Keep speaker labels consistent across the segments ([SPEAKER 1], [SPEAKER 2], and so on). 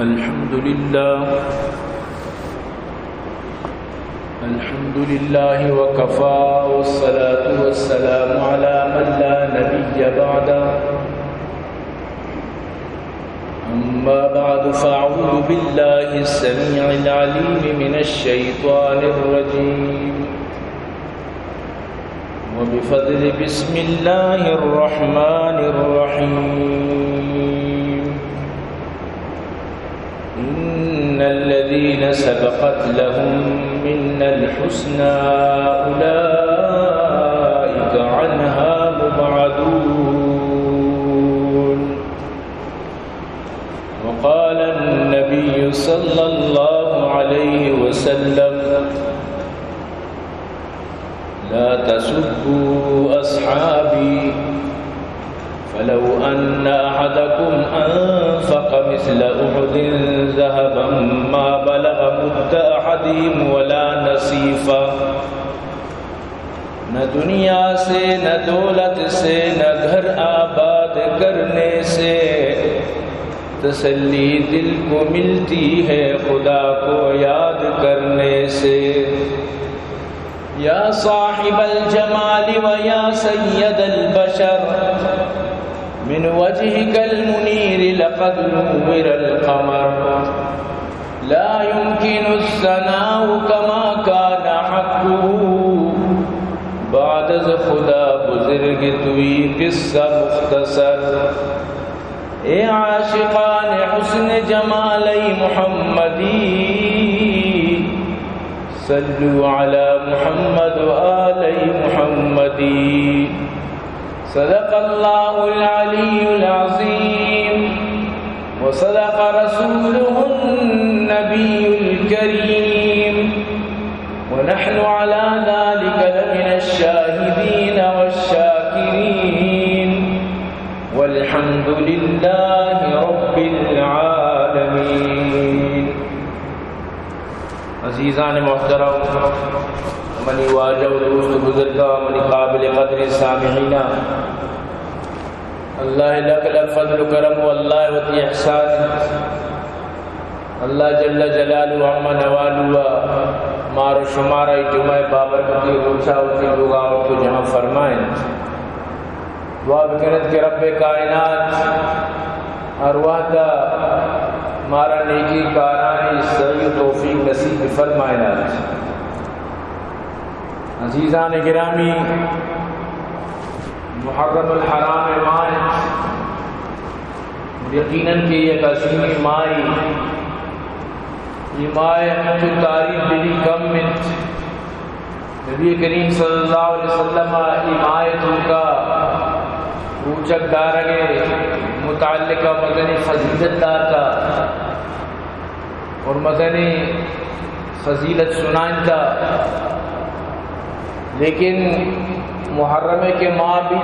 [SPEAKER 1] الحمد لله وكفى والصلاة والسلام على من لا نبي بعده أما بعد فأعوذ بالله السميع العليم من الشيطان الرجيم وبفضل بسم الله الرحمن الرحيم إن الذين سبقت لهم منا الحسنى أولئك عنها مبعدون وقال النبي صلى الله عليه وسلم لا تسبوا أصحابي فلو أن أحدكم أنفق مثل أحد ذهبا ما بلغ مد أحدهم ولا نصيفا نہ دنیا سے نہ دولت سے نہ گھر آباد کرنے سے تسلی دل کو ملتی ہے خدا کو یاد کرنے سے یا صاحب الجمال و یا سید البشر من وجهك المنير لقد نور القمر لا يمكن الثناء كما كان حقه بعد از خدا بزرگ توی قصہ مختصر اے عاشقان حسن جمالی محمدی صلوا علی محمد و آل محمدی صدق اللہ العلی العظیم وصدق رسوله النبی الکریم ونحن على ذلك لمن الشاهدين والشاكرين والحمد لله رب العالمين. عزیزان محترم، منی واجہ و دوست بزرگا، منی قابل قدر سامعین، اللہ لک الفضل و کرم و اللہ وتی احسان، اللہ جل جلالہ عما نوالہ مارو شمارہ جمعہ بابرکتی روچہ ہوتی لوگا تو جمع فرمائیں. دعا بکنت کہ رب کائنات ارواح دا مارا نیکی کارانی صحیح توفیق نصیب فرمائنات. عزیزان گرامی، محرم الحرام ماہ یقیناً کہ یہ عظیمی ماہ یہ ماہ جو تاریخ دلی کم من نبی کریم صلی اللہ علیہ وسلم ایمایت کا روچک دارگے متعلقہ مدنی فضیلت دارتا اور مدنی فضیلت سنائنتا، لیکن محرم کے ماہ بھی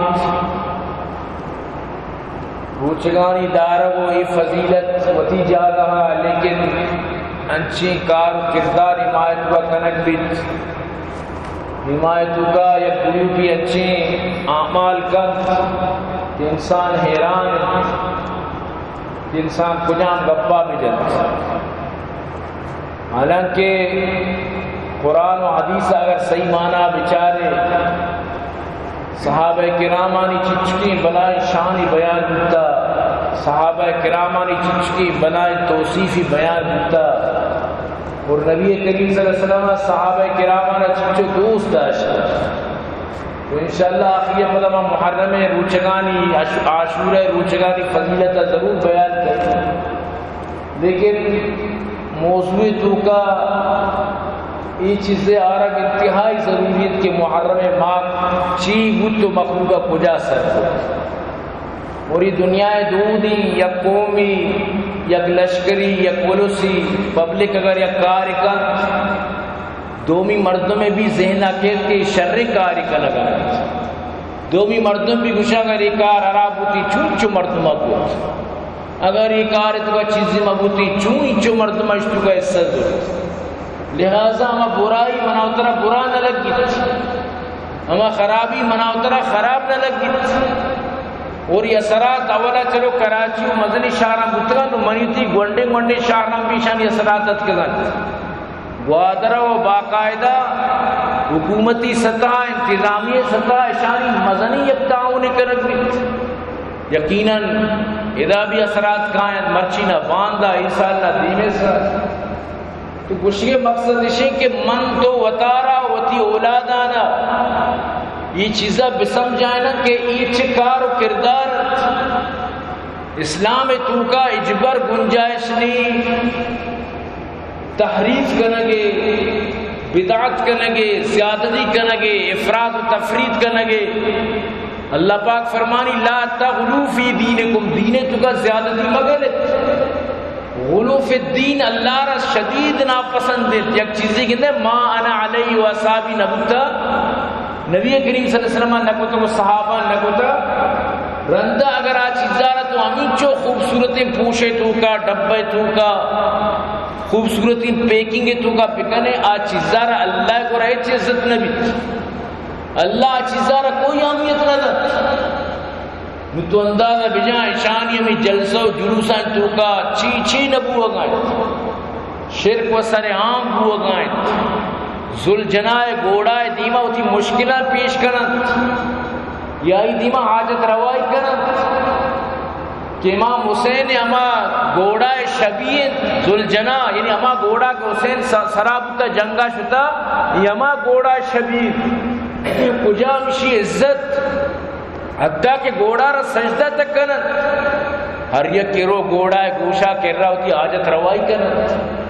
[SPEAKER 1] روچگانی دارگو یہ فضیلت وتی جا رہا، لیکن انچی کار کردار حمایت کا کنک بیت حمایت کا یا گروہ کی اچھی اعمال کا کہ انسان حیران ہے کہ انسان کجام گپا بھی جلتا. حالانکہ قرآن و حدیث اگر صحیح معنی بچارے صحابہ کرامانی چچکی بلائیں شانی بیان ہوتا، صحابہ کرامانی چچکی بلائیں توصیفی بیان ہوتا، اور نبی کریم صلی اللہ علیہ وسلم صحابہ کرامانا چچو دوست داشتا. تو انشاءاللہ آخری مدام محرم روچگانی عاشورہ روچگانی فضیلت ضرور بیان کریں، لیکن موضوع تو کا یہ چیزیں آرگ انتہائی ضروریت کہ محرم ماہ چی بود تو مخلوقہ کجا سر ہو. پوری دنیا دودی یا قومی یک لشکری یک پولیسی پبلک اگر یک کارکن دومی مردوں میں بھی ذہن آکیت کہ شر کارکن اگر دومی مردوں بھی گوشا اگر یہ کار عراب ہوتی چون چو مردم آبود، اگر یہ کار تو کا چیزی مبوتی چون چو مردم اشتو کا حصہ دو. لہذا ہمیں برائی مناوترہ برا نہ لگ گی، ہمیں خرابی مناوترہ خراب نہ لگ گی. اور یہ اثرات اولا چلو کراچی و مدنی شہران بتگا تو منیتی گونڈے شہران پیشان یہ اثراتت کے ذات گوادرہ و باقاعدہ حکومتی سطح انتظامی سطح اشانی مدنی یک تعاون کرد بھی یقیناً ادا بھی اثرات کائیں مرچینہ باندھا انشاءاللہ دیمے سر تو کچھ کے مقصد ہے کہ من تو وطارا وطی اولادانا یہ چیزہ بسمجھائیں نا کہ یہ چکار و کردار اسلام تو کا اجبر گنجائش نہیں تحریف کرنگے بدعت کرنگے زیادتی کرنگے افراد و تفرید کرنگے اللہ پاک فرمانی لا تغلو فی دینکم دین تو کا زیادتی مگلت غلو فی الدین اللہ را شدید ناپسندت یک چیزی کہتے ما انا علیہ و اصحابی نبوتا نبی کریم صلی اللہ علیہ وسلم نکوتا وہ صحابہ نکوتا رندہ اگر آج چیزارا تو ہمیں چو خوبصورتیں پوشے تو کا ڈبے تو کا خوبصورتیں پیکنگے تو کا پکنے آج چیزارا اللہ کو رہے چھے عزت نبی اللہ چیزارا کوئی اہمیت نہ تو اندازہ بجائیں شانی میں جلسہ و جلوسہ تو کا چی نبو اگائیں شرک و سر عام بو اگائیں ذل جنائے گوڑائے دیمہ ہوتی مشکلہ پیش کرن یا دیمہ حاجت روائی کرن کہ امام حسین اما گوڑا شبیہ ذل جنا یعنی اما گوڑا کہ حسین سرابتا جنگا شتا یہ اما گوڑا شبیہ کجا مشی عزت حتیٰ کہ گوڑا را سجدہ تک کنن ہر یک کے رو گوڑا گوشا کر رہا ہوتی حاجت روائی کنن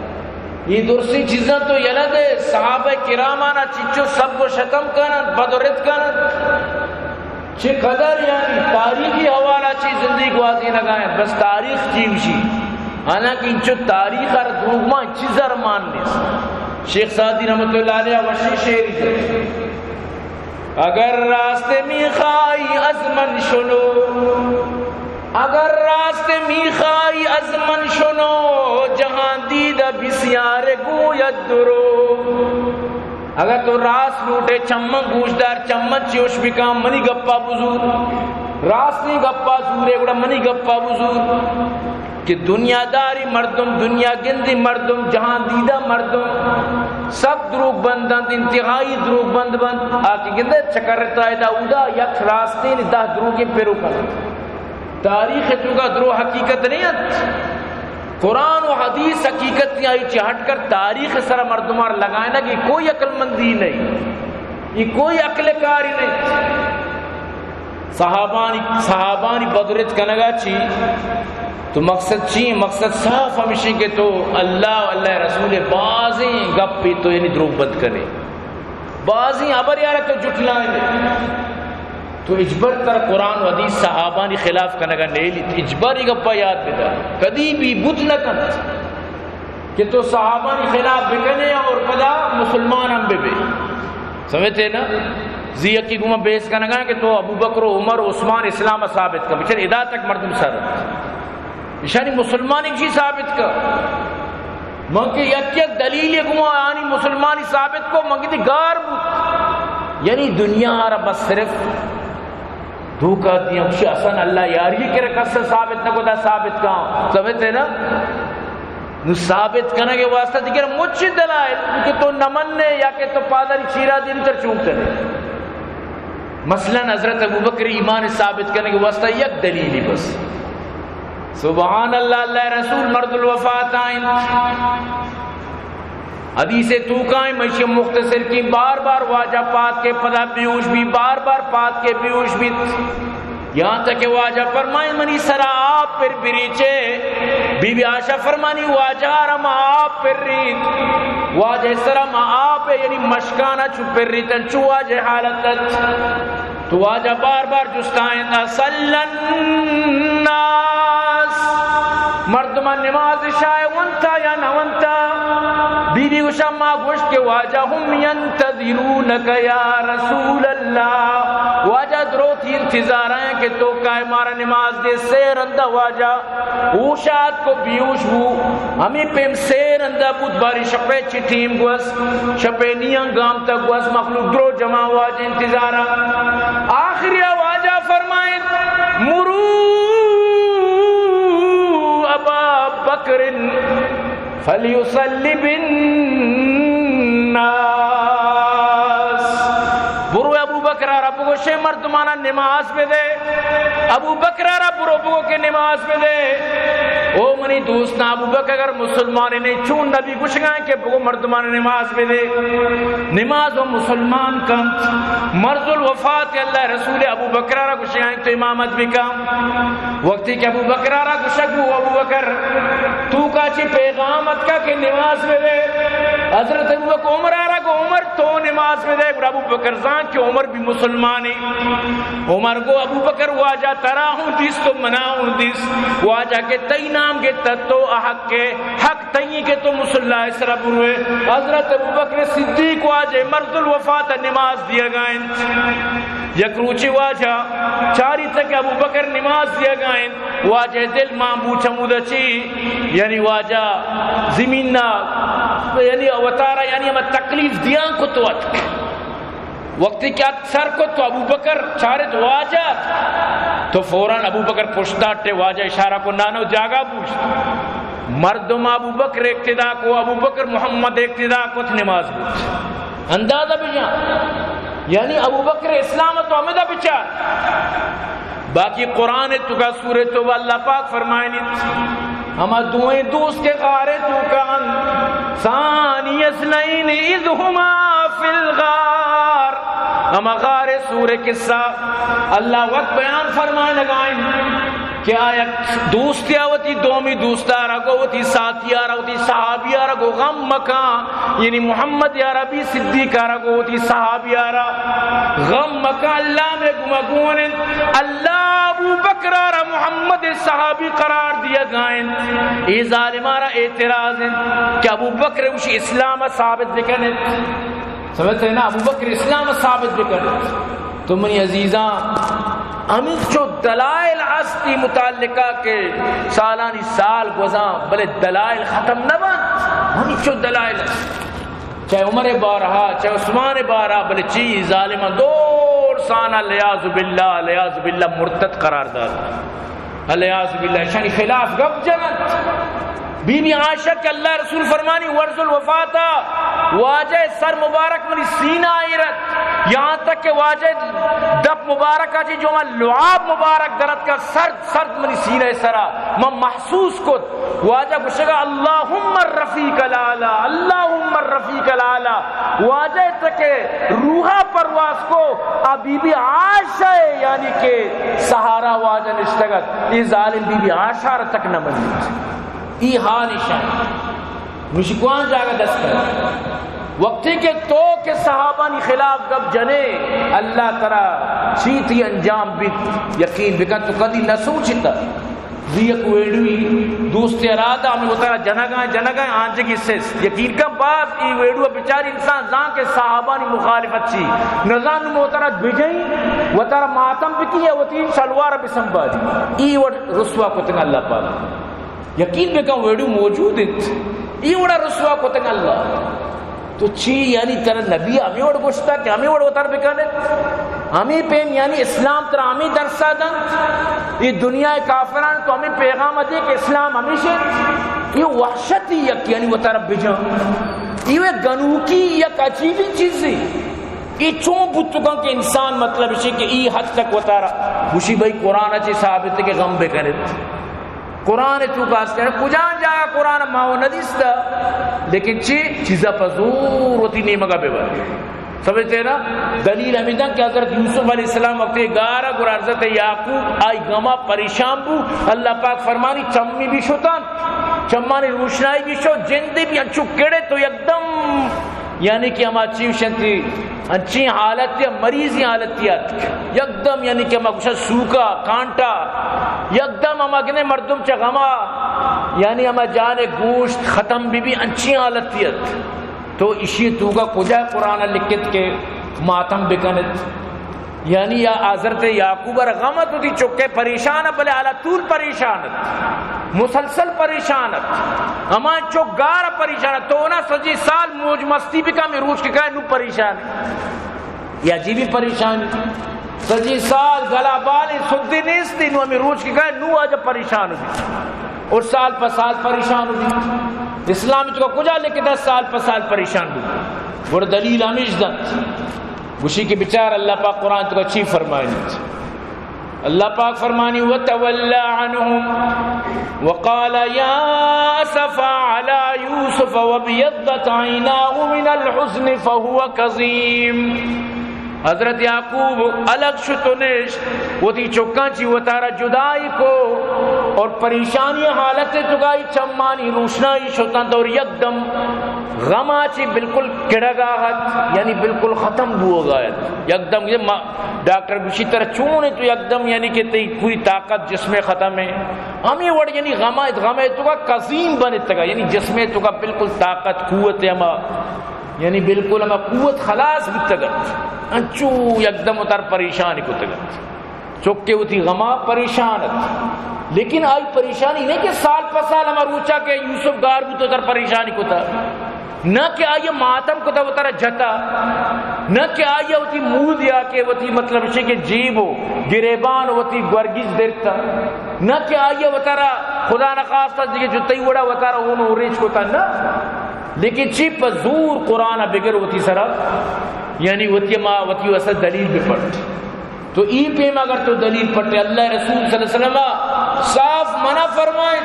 [SPEAKER 1] یہ درستی چیزاں تو یلد ہے صحابہ کرامانا چچو سب و شتم کنن بدرت کنن چھ قدر یعنی تاریخی حوالہ چی زندگی کو آزی لگائیں بس تاریخ چیوشی حالانکہ انچو تاریخ اور دروگماں چیزر ماننے شیخ سعدی رحمت اللہ علیہ وشی شیری دے اگر راستے میخائی ازمن شنو اگر راستے میخائی ازمن شنو جہاں دیدہ بسیار گوید درو اگر تو راس لوٹے چمن گوشدار چمن چیوش بکام منی گپا بزور راس نہیں گپا زورے گوڑا منی گپا بزور کہ دنیا داری مردم دنیا گندی مردم جہاں دیدہ مردم سب دروگ بندند انتہائی دروگ بند آکی گندے چکرتا ہے داودا یک راستے نہیں دا دروگی پیرو کر تاریخ تو کا درو حقیقت نہیں ہے قرآن و حدیث حقیقت نہیں آئی چی ہٹ کر تاریخ سر مردمار لگائیں نا کہ کوئی عقل مندی نہیں یہ کوئی عقل کاری نہیں صحابانی بدرت کنگا چی تو مقصد چی مقصد صاف ہمیشہ کہ تو اللہ رسول بازیں گپی تو یعنی دروگ بند کرے بازیں ابر یارہ تو جٹلائیں تو اجبر تر قرآن و حدیث صحابانی خلاف کنگا نیلی اجباری گپا یاد بدا کدی بھی بدھ نہ کن کہ تو صحابانی خلاف بکنے اور پدا مسلمان ہم بے سمجھتے نا زیقی گمہ بیس کنگا کہ تو ابو بکر و عمر و عثمان اسلام ثابت کا بچر ادا تک مردم سر اشانی مسلمانی کی ثابت کا منگی یک دلیل گمہ آنی مسلمانی ثابت کو منگی دی گار بود یعنی دنیا رب بس صرف دھوکہ دیا کچھ اصلا اللہ یاری کے رکھت سے ثابت نہ کو دا ثابت کہاں سمجھتے نا نو ثابت کرنے کے واسطہ دیکھر مجھ دلائل کہ تو نمننے یا کہ تو پادری چیرہ دین تر چونکتے مثلا حضرت ابوبکر ایمان ثابت کرنے کے واسطہ یک دلیلی بس سبحان اللہ اللہ رسول مرد الوفات آئین حدیث توقائیں مشی مختصر کی بار بار واجہ پات کے پدا بیوش بھی بار بار پات کے بیوش بھی یہاں تک کہ واجہ فرمائیں منی سرا آپ پر بریچے بی بی آشا فرمانی واجہ رما آپ پر ریت واجہ سرا ما آپ یعنی مشکانہ چو پر ریتن چو واجہ حالت تو واجہ بار بار جستائیں صلی الناس مردمان نماز شائع ونتا یا نونتا بی بی گوشا ما گوشت کے واجہ ہم ینتظرونک یا رسول اللہ واجہ دروتی انتظار ہیں کہ تو کائے مارا نماز دے سیر اندہ واجہ اوشاد کو بیوش ہو ہمیں پیم سیر اندہ بود باری شپے چٹیم گوز شپے نیان گام تک گوز مخلوق درو جمع واجہ انتظارہ آخری واجہ فرمائیں مرو بکر فلیصلی بالناس، برو ابو بکر رب کو شے مردمانہ نماز پہ دے، ابو بکر رب برو کے نماز پہ دے۔ او منی دوست ابو بکر اگر مسلمان نہیں چون نبی کچھ گئے کہ بگو مردمان نماز پہ دے، نماز و مسلمان کم مرض الوفات اللہ رسول ابو بکر را کچھ گئے تو امامت بھی کم وقتی کہ ابو بکر را کچھ گو ابو بکر تو کاچی پیغامت کا کہ نماز پہ دے، حضرت ابو بکر عمر را کو عمر تو نماز پہ دے، ابو بکر زان کہ عمر بھی مسلمانی، عمر کو ابو بکر واجہ ترا ہوں دیس تو منا ہوں دیس، واجہ کے تئی نام کے تتو حق کے حق تئی کے تو مسلح اسرا بروے، حضرت ابو بکر صدیق واجہ مرض الوفات نماز دیا گائیں، یک روچی واجہ چاری تک ابو بکر نماز دیا گائیں، واجہ دل مامبو چمودہ چی یعنی واجہ زمین نا یعنی اوتارا یعنی ہمیں تکلیف دیا کو تو اتک وقتی کیا سر کو تو ابو بکر چارے تو واجہ تو فوراً ابو بکر پشتاٹے واجہ اشارہ کو نانو جاگا پوچھتا مردم ابو بکر اقتدا کو ابو بکر محمد اقتدا کو نماز پوچھ اندازہ بجان یعنی ابو بکر اسلام تو امیدہ بچار باقی قرآن تو کا سورہ تو اللہ پاک فرمائنی ہما دوئیں دوست کے غارے تو کان ثانی اثنین اذ ہما فی الغار ہما غار سورہ قصہ اللہ وقت بیان فرمائے لگائیں کہ آیا دوستی آوتی دومی دوستارہ کو ہوتی ساتھیارہ ہوتی صحابیارہ کو غم مکان یعنی محمد یا ربی صدیقارہ کو ہوتی صحابیارہ غم مکان اللہ میں گمگون اللہ ابو بکرارہ محمد صحابی قرار دیا گائیں ای ظالمارہ اعتراض ہیں کہ ابو بکر اسی اسلام ثابت بکنے سمجھتے ہیں نا ابو بکر اسلام ثابت بکنے تو منی عزیزاں امید چو دلائل ہستی متعلقہ کے سالانی سال گزاں بلے دلائل ختم نہ بند امید چو دلائل چاہے عمر بارہا چاہے عثمان بارہا بلے چیز ظالمہ دور سانا لیاذ باللہ مرتد قرار دار لیاذ باللہ شانی خلاف گب جنت بی بی عائشہ کہ اللہ رسول فرمانی ورز الوفاتا واجہ سر مبارک منی سینہ آئیرت یہاں تک کہ واجہ دب مبارک آجی جو میں لعاب مبارک درد کا سرد منی سینہ سرا میں محسوس کت واجہ بشگا اللہم الرفیق العالی اللہم الرفیق العالی واجہ تک کہ روحہ پرواز کو بی بی عائشہ یعنی کہ سہارا واجہ نشتگت یہ ظالم بی بی عائشہ تک نہ بنی ای حال شان مشکوان جاگہ دست کر وقتی کے تو کے صحابہ نی خلاف گب جنے اللہ ترا چیتی انجام بیت یقین بکن تو کدی نہ سوچتا دیکھ ویڈوی دوست ارادہ ہمیں اترا جنگائیں آنجے کی سیس یقین کا بعض ای ویڈو بچاری انسان زان کے صحابہ نی مخالفت چی نظام میں اترا بجائیں وطرا ماتم بکی ہے وطین شلوار بسنبا دی ای وڑ رسوا کو تنگ اللہ پاک یقین بکا ویڈیو موجود ہے یہ وڑا رسوا کو تنگ اللہ تو چی یعنی ترہ نبی ہمیں وڑ گوشتا کہ ہمیں وڑ اتر بکانے ہمیں پین یعنی اسلام ترہ ہمیں درسا دن یہ دنیا کافران تو ہمیں پیغام دے کہ اسلام ہمیشہ یہ وحشتی یک یعنی اتر بجان یہ گنوکی یک عجیبی چیز ہے یہ چون بچکا کہ انسان مطلب ہے کہ یہ حد تک اتارا خوشی بھائی قرآن اچھی ثابت ہے کہ غم بکنے قرآن تو کاس کرے کجان جایا قرآن ماو ندیس دا لیکن چیزا پزور ہوتی نیمگا بے بار سمجھتے نا دلیل حمیدان کہ حضرت یوسف علیہ السلام وقت گارا گر حضرت یعقوب آئی گما پریشان بو اللہ پاک فرمانی چمی بھی شوتان چمانی روشنائی بھی شو جندے بھی انچو کڑے تو یکدم یعنی کہ ہما چیو شنتی انچی حالت یا مریضی حالت یا یکدم یعنی کہ ہما کچھ سوکا کانٹا یکدم ہما کنے مردم چا غما یعنی ہما جانے گوشت ختم بھی انچی حالت یا تو اسی تو کا کجا قرآن لکھت کے ماتم بکنت یعنی یا حضرت یعقوب غمت ہوتی چکے پریشان بلے علا طول پریشانت مسلسل پریشانت امان چوک گارا پریشانت تو نا سجی سال موج مستی بھی کام روچ کے کہے نو پریشان یا جی بھی پریشان سجی سال گلا بالی سکتی نیستی نو ہمیں روچ کے کہے نو آجا پریشان بھی اور سال پر سال پریشان ہوئی اسلام تو کجا لے کے 10 سال پر سال پریشان ہوئی اور دلیل ہمیش دن گوشی کے بچار اللہ پاک قرآن تو اچھی فرمائنی اللہ پاک فرمانی وَتَوَلَّى عَنْهُمْ وَقَالَ يَا أَسَفَا عَلَى يُوسُفَ وَابْيَضَّتْ عَيْنَاهُ مِنَ الْحُزْنِ فَهُوَ كَظِيمٌ حضرت یعقوب الگ شتونش وہ تھی چکانچی وہ تارا جدائی کو اور پریشانی حالت تو گائی چمانی روشنائی شتان دور یکدم غما چی بالکل کڑگاہت یعنی بالکل ختم ہو گیا یکدم ڈاکٹر گوشی طرح چونے تو یکدم یعنی کہ تی پوری طاقت جسم ختم ہے ہمیں وڑ یعنی غما تو کا قزیم بنے تگا یعنی جسم تو کا بالکل طاقت قوت ہما یعنی بالکل ہما قوت خلاص بھی تگت انچو یکدم اتر پریشانی کو تگت چکے ہوتی غما پریشانت لیکن آئی پریشانی نہیں کہ سال پر سال ہمارا روچا کہ یوسف گار بھی تو اتر پریشانی کو تھا نہ کہ آئیے ماتم کو تھا وہ ترہ جتا نہ کہ آئیے وہ تھی مول دیا کہ وہ تھی مطلب اسے کہ جیب ہو گریبان وہ تھی گورگیز دیرتا نہ کہ آئیے وہ ترہ خدا نخواستہ دیکھے جو تی وڑا وہ ترہ انہوں ریچ کو تھا نا لیکن چیپ پر زور قرآن بگر وہ تھی سرہ یعنی وہ تھی وسط دلیل بھی پڑھ تو ای پہ میں اگر تو دلیل پڑھتے اللہ رسول صلی اللہ علیہ وسلم صاف منع فرمائیں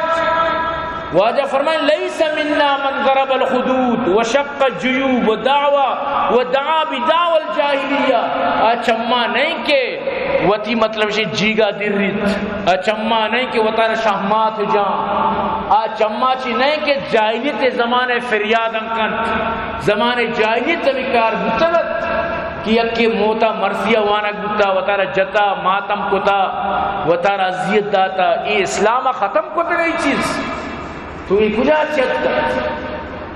[SPEAKER 1] واجہ فرمائیں لیس منا من ضرب الخدود وشق الجیوب ودعا بدعوى الجاہلیہ اچھما نہیں کہ وتی مطلب سے جیگا در ریت اچھما نہیں کہ وطن شہمات جان اچھما چی نہیں کہ جاہلیت زمانے فریاد انکن زمانے جاہلیت تبکار بتلت کہ یکی موتا مرثیہ وانک بتا وطارہ جتا ماتم کتا وطارہ عذیت داتا یہ اسلام ختم کتا گئی چیز تو یہ کجا چیت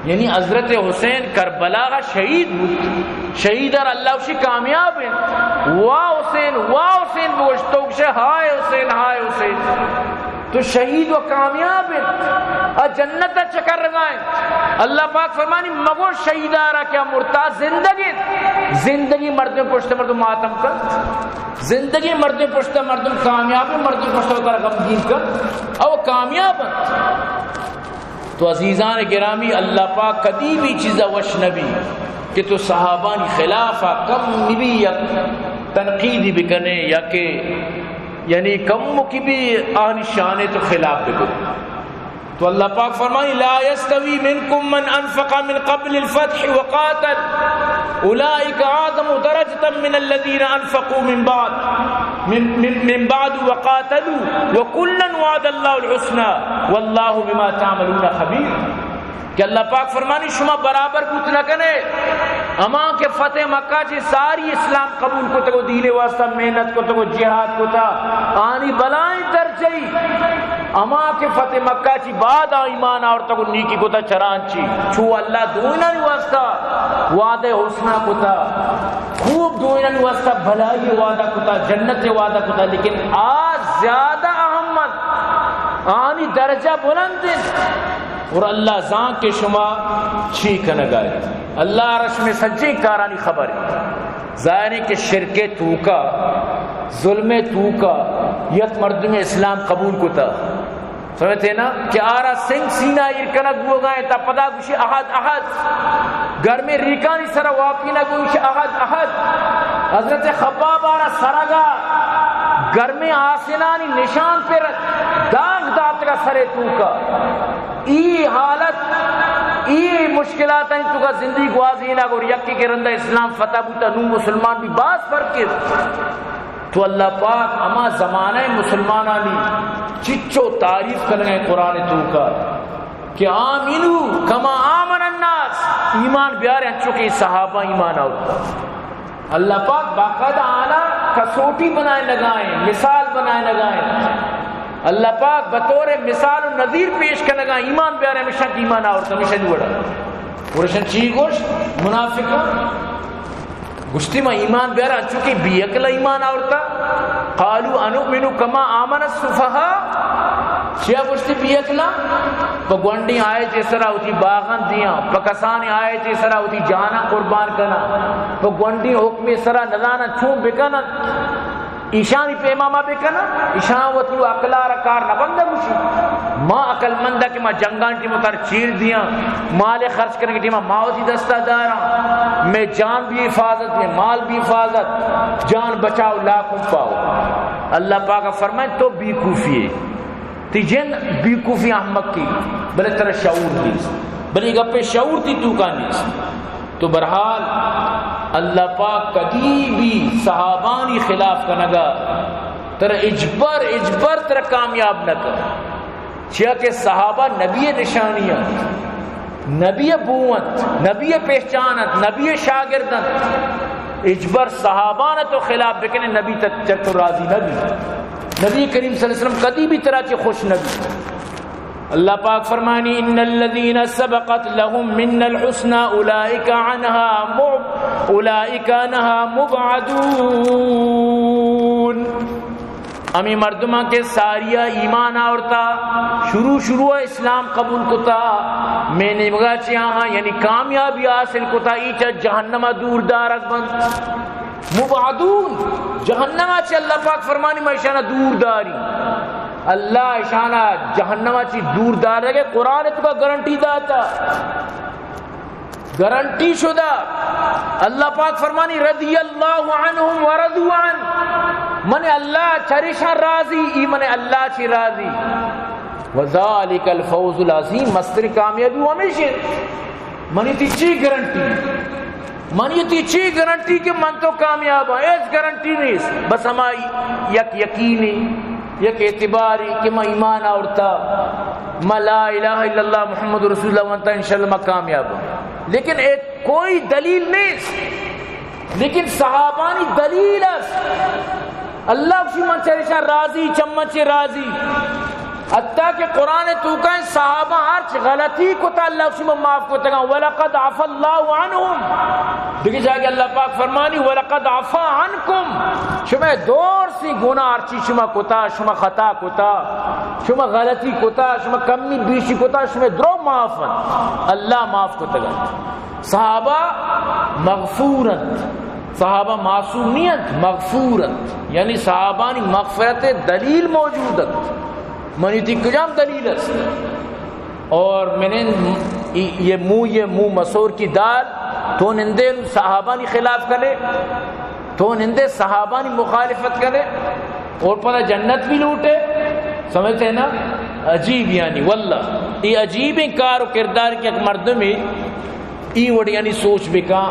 [SPEAKER 1] یعنی حضرت حسین کربلا کا شہید شہید اور اللہ اسی کامیاب ہیں واہ حسین بوشتوں سے ہائے حسین تو شہید و کامیاب ہیں اور جنت چکر رگائیں اللہ پاک فرمانی مگو شہیدارہ کیا مرتا زندگی مردم پشت مردم ماتم کر زندگی مردم پشت مردم کامیاب مردم پشت کر غمگین کر اور کامیاب تو عزیزان گرامی اللہ پاک کدی بھی چیزہ وش نبی کہ تو صحابانی خلافہ کم نبی یا تنقیدی بکنے یا کہ یعنی کم کی بھی آہنی شانے تو خلاف بکنے تو اللہ پاک فرمائی لا يستوی منکم من انفق من قبل الفتح وقاتل اولئک اعظم درجة من الذین انفقوا من بعد وقاتلوا وکلا وعد اللہ الحسنى واللہ بما تعملون خبیر کہ اللہ پاک فرمانی شما برابر کچھ نہ کنے اما کے فتح مکہ چی ساری اسلام قبول کو تکو دین واسطہ محنت کو تکو جہاد کو تا آنی بلائیں در چاہی اما کے فتح مکہ چی بعد ایمان اور تکو نیکی کو تا چران چی چھو اللہ دوئنا نہیں واسطہ وعدہ حسنہ کو تا خوب دوئنا نہیں واسطہ بھلائی وعدہ کو تا جنت وعدہ کو تا لیکن آج زیادہ احمد آنی درجہ بلند اور اللہ زان کے شما چھیک نگائے اللہ عرش میں سجی کارانی خبر ہے ظاہر کہ شرک توکا ظلم توکا یک مردم اسلام قبول کو تا سمجھتے نا کہ آرہ سنگ سینہ ارکنک ہو گئے تا پدا کچھ احد گھر میں ریکانی سرہ واپی نہ کچھ احد حضرت خباب آرہ سرگا گھر میں آسنانی نشان پر داغ دات کا سرے توکا ای حالت ای مشکلات ہیں تو کا زندگی گوازینا اور یکی کے رندہ اسلام فتح بوتا نو مسلمان بھی باز فرق ہے تو اللہ پاک اما زمانہ مسلمانانی چچو تعریف کرنے قرآن تو کا کہ آمینو کما آمن الناس ایمان بیارے ہیں چونکہ صحابہ ایمان آتا اللہ پاک باقاعدہ آنا کسوٹی بنائے لگائیں مثال بنائے لگائیں اللہ پاک بطور مثال و نظیر پیش کرنے گا ایمان بیارے ہمیشہ کی ایمان آورتا ہمیشہ نہیں بڑا پورشن چی گوشت منافقہ گشتی میں ایمان بیارا چونکہ بیعقل ایمان آورتا قالو انؤمنو کما آمن الصفحہ چیا گشتی بیعقلہ پا گونڈی آئے چیسرا ہوتی باغان دیاں پا کسانی آئے چیسرا ہوتی جانا قربان کنا پا گونڈی حکمی سرا نظانا چون بکنا ایشانی پہ امامہ بکنا ایشان و تو اقلا رکار نبندہ مشی ماں عقل مند ہے کہ ماں جنگان ٹی متر چیر دیاں مال خرچ کرنے کی ٹیمہ ماؤتی دستہ داراں میں جان بھی حفاظت میں مال بھی حفاظت جان بچاؤ لاکھوں پاؤ. اللہ پاک فرمائے تو بیوقوفی ہے تی جن بیوقوفی احمق کی بلے ترہ شعور نیس بلے گپے شعور تی تو کا نیس. تو برحال اللہ پاک کدی بھی صحابانی خلاف کنگا ترہ اجبر ترہ کامیاب نہ کر چیا کہ صحابہ نبی نشانیاں نبی بوت نبی پہچانت نبی شاگردت اجبر صحابانہ تو خلاف بکنے نبی تک تو راضی نبی نبی کریم صلی اللہ علیہ وسلم کدی بھی طرح کے خوش نبی. اللہ پاک فرمانی ان الذین سبقت لهم من الحسنى اولئک عنها مبعدون. امی مردمہ کے ساریہ ایمان آورتا شروع اسلام قبول کتا میں نے مگا چاہاں یعنی کامیابی حاصل کتا ایچا جہنمہ دور دارک بند مبعدون جہنمہ چی اللہ پاک فرمانی میں اشانہ دور داری اللہ اشانہ جہنمہ چی دور دار رہے قرآن تو گارنٹی داتا گارنٹی شدہ. اللہ پاک فرمانی رضی اللہ عنہم ورضوا عنہ من اللہ چریشان راضی ای من اللہ چی راضی وذالک الفوز العظیم مستر کامیابی ہمیشہ منی تی چی گارنٹی کہ من تو کامیاب ہے اس گارنٹی نہیں بس ہما یک یقینی یک اعتباری کہ میں ایمان آورتا میں لا الہ الا اللہ محمد رسول اللہ وانتا انشاءاللہ میں کامیاب ہوں. لیکن ایک کوئی دلیل نہیں لیکن صحابانی دلیل ہے اللہ اسی من چریشان راضی چمچ راضی حتیٰ کہ قرآن تو کہیں صحابہ ہرچ غلطی کو تا اللہ اسی من معاف کو تگا وَلَقَدْ عَفَى اللَّهُ عَنْهُمْ دیکھیں جا کہ اللہ پاک فرمانی وَلَقَدْ عَفَى عَنْكُمْ شما دور سی گناہ ہرچی شما کتا شما خطا کتا شما غلطی کتا شما کمی بیشی کتا شما درو معافن اللہ معاف کو تگا. صحابہ مغفورت صحابہ معصومیت مغفورت یعنی صحابانی مغفرت دلیل موجودت منی تی کجام دلیل ہے. اور میں نے یہ منہ مسور کی دال تو نندے صحابانی خلاف کرے تو نندے صحابانی مخالفت کرے اور پتہ جنت بھی لوٹے سمجھتے ہیں نا. عجیب یعنی واللہ یہ عجیب کار و کردار کے ایک مرد میں ای وڑی یعنی سوچ بکا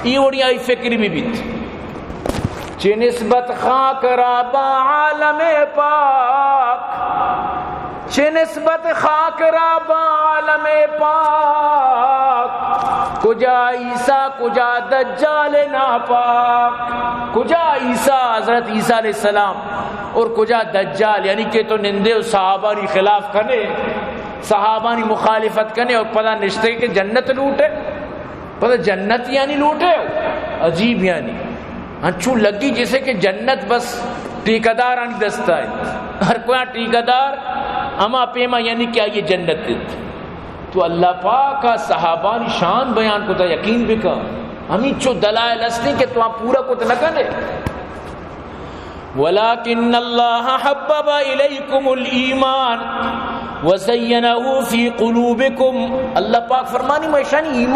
[SPEAKER 1] ای وڑی آئی فکر بھی بیت چی نسبت خاک رابا عالم پاک چی نسبت خاک رابا عالم پاک کجا عیسیٰ کجا دجال ناپاک کجا عیسیٰ حضرت عیسیٰ علیہ السلام اور کجا دجال یعنی کہ تو نندے صحابانی خلاف کرنے صحابانی مخالفت کرنے اور پتہ نشتے کہ جنت لوٹے پتہ جنت یعنی لوٹے عجیب یعنی انچو لگی جیسے کہ جنت بس ٹیکدار آنی دستا ہے ہر کوئی ٹیکدار اما پیما یعنی کیا یہ جنت ہے. تو اللہ پاک کا صحابانی شان بیان کو تا یقین بکا ہمیں چو دلائل اسنی کہ تو پورا کو تا نہ دے. وَلَكِنَّ اللَّهَ حَبَّبَ إِلَيْكُمُ الْإِيمَانِ وَزَيَّنَهُ فِي قُلُوبِكُمْ اللہ پاک فرمانی میں شانی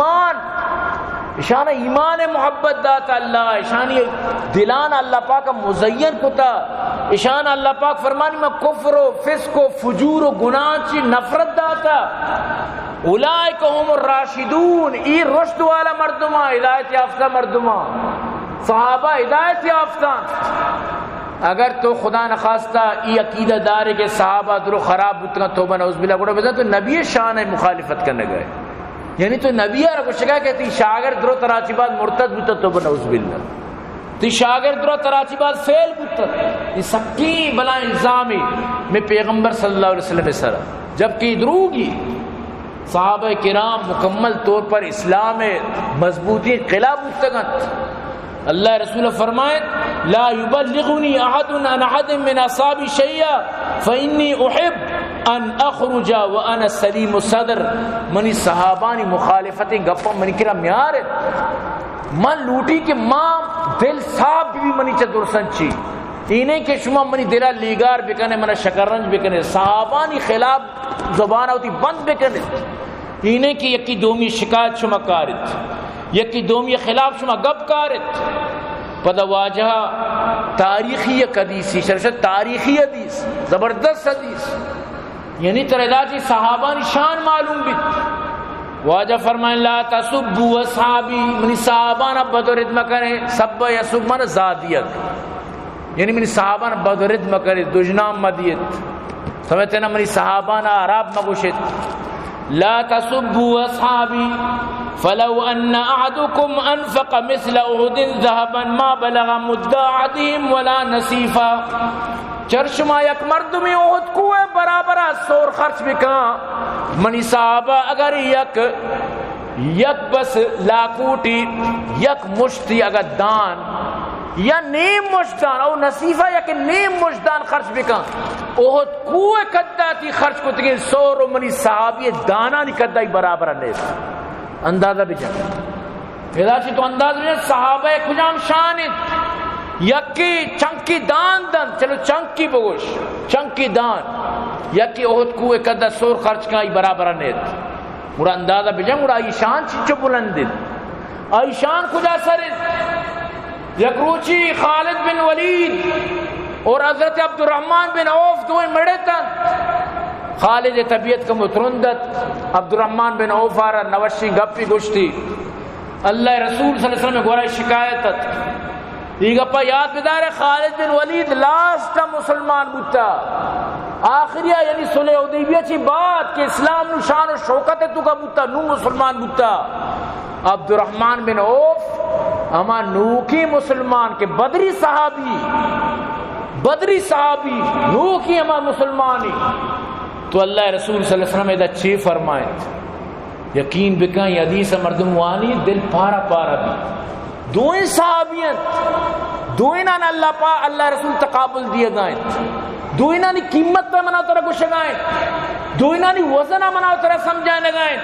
[SPEAKER 1] ایمان محبت داتا اللہ اشانی دلان اللہ پاک مزین کتا اشان اللہ پاک فرمانی میں کفر و فسق و فجور و گناہ چی نفرت داتا اولئک هم الراشدون ای رشد والا مردمہ ہدایت یافتہ مردمہ صحابہ ہدایت یافتہ. اگر تو خدا نخواستہ ای عقیدہ دار ہے کہ صحابہ درو خراب بتنا توبہ نعوذ باللہ گوڑا بزن تو نبی شان مخالفت کرنے گئے یعنی تو نبی رکھو شکا کہتی شاگر درو تراچی بعد مرتد بتا توبہ نعوذ باللہ تی شاگر درو تراچی بعد فیل بتا یہ سکی بلا الزامی میں پیغمبر صلی اللہ علیہ وسلم سرا جبکہ دروگی صحابہ کرام مکمل طور پر اسلام مضبوطی قلعہ بتگت. اللہ رسول فرمائے لا یبلغنی احد عن احد من اصحابی شیئا فانی احب ان اخرج وانا سلیم الصدر منی صحابانی مخالفت گپا منی کرا میارت من لوٹی کہ ماں دل صاحب بھی منی چا درسن چی اینیں کہ شما منی دلہ لیگار بکنے منہ شکرنج بکنے صحابانی خلاف زبان ہوتی بند بکنے اینیں کہ یکی دومی شکایت شما کارت یکی دومی خلاف شما گپ کارت پدا واجہ تاریخی حدیثی شرشت تاریخی حدیث زبردست حدیث یعنی ترداجی صحابانی شان معلوم بیت واجہ فرمائیں لا تسبوا اصحابی منی صحابانا بدرد مکنے سب یسب من زادیت یعنی منی صحابانا بدرد مکنے دجنام مدیت سمجھتے نا منی صحابانا عراب مگوشت لا تسبوا اصحابی فلو ان احدكم انفق مثل احد ذهبا ما بلغ مد احدهم ولا نصيفا چرشما یک مردمی احد کوئے برابرہ سور خرچ بکاں منی صحابہ اگر یک بس لاکوٹی یک مشتی اگر دان یا نیم مشتان او نصیفہ یک نیم مشتان خرچ بکاں احد کوئے قداتی خرچ کو تکین سور و منی صحابی دانا نہیں قدائی برابرہ نیت اندازہ بجان پیدا چی تو اندازہ بجان صحابہ کجام شانت یکی چنکی دان دن چلو چنکی بگوش چنکی دان یکی احد کوئے قدر سور خرچ کائی برابرہ نیت مڑا اندازہ بجان مڑا ایشان چیچو بلندن ایشان کجا سرد یک روچی خالد بن ولید اور حضرت عبد الرحمن بن عوف دوئے مڑے تن خالد طبیعت کا مترندت عبد الرحمن بن عوف آرہ نوشی گپی گشتی اللہ رسول صلی اللہ علیہ وسلم میں گورا شکایتت یہ گپا یاد بدار ہے خالد بن ولید لاسٹا مسلمان بوتا آخریہ یعنی صلح حدیبیہ چی بات کہ اسلام نو شان و شوکت ہے تو کا بوتا نو مسلمان بوتا عبد الرحمن بن عوف اما نو کی مسلمان کے بدری صحابی نو کی اما مسلمانی تو اللہ رسول صلی اللہ علیہ وسلم ادھا چی فرمائیں یقین بکاں یہ حدیث مردم وانی دل پارا پارا بھی دوئیں صحابیت دوئیں نان اللہ رسول تقابل دیا گائیں دوئیں نانی قیمت پہ مناو ترہ کچھ گائیں دوئیں نانی وزنہ مناو ترہ سمجھانے گائیں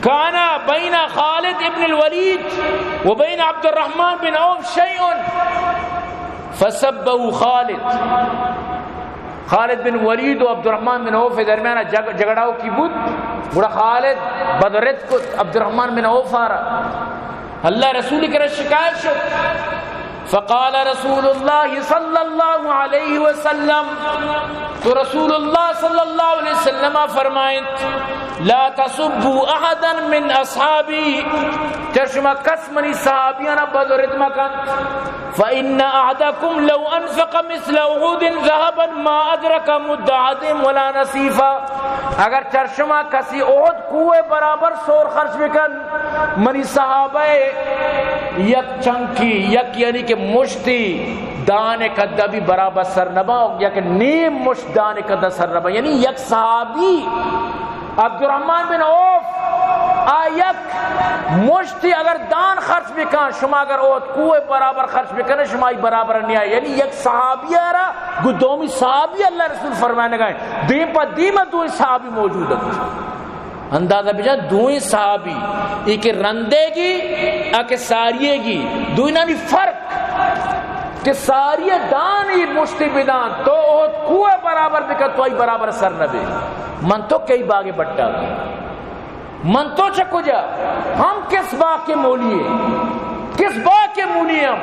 [SPEAKER 1] کانا بین خالد ابن الولید و بین عبد الرحمن بن عوف شیئن فسبہو خالد بن ولید و عبد الرحمن بن عوف درمیانہ جگڑاؤ کی بود بڑا خالد بدرت کو عبد الرحمن بن عوف آ رہا اللہ رسول کی شکایت شد فقال رسول اللہ صلی اللہ علیہ وسلم تو رسول اللہ صلی اللہ علیہ وسلم فرمائیں لا تسبوا احدا من اصحابی چشمہ قسمنی صحابیانا بدرت مکن فإن أحدكم لو أنفق مثل أحد ذهبا ما أدرك مد أحدهم ولا نصيفا اگر چرشمہ کسی احد کوئے برابر سور خرچ بکن منی صحابہ یک چنکی یک یعنی کہ مشتی دان کدہ بھی برابر سر نبا یا کہ نیم مشت دان کدہ سر نبا یعنی یک صحابی عبد الرحمن بن عوف آیک مشتی اگر دان خرچ بکن شما اگر اوت کوئے برابر خرچ بکن شمائی برابر نہیں آئی یعنی یک صحابی آرہ گدومی صحابی اللہ رسول فرمانے گئے دیم پر دیمہ دوئی صحابی موجود ہے اندازہ بجان دوئی صحابی ایک رندے گی ایک ساریے گی دوئی نانی فرق کہ ساریے دانی مشتی بدان تو اوت کوئے برابر بکن تو آئی برابر سر نبے من تو کئی باغے بٹا گئے من تو چکو جا ہم کس باغ کے مولی ہیں کس باغ کے مولی ہیں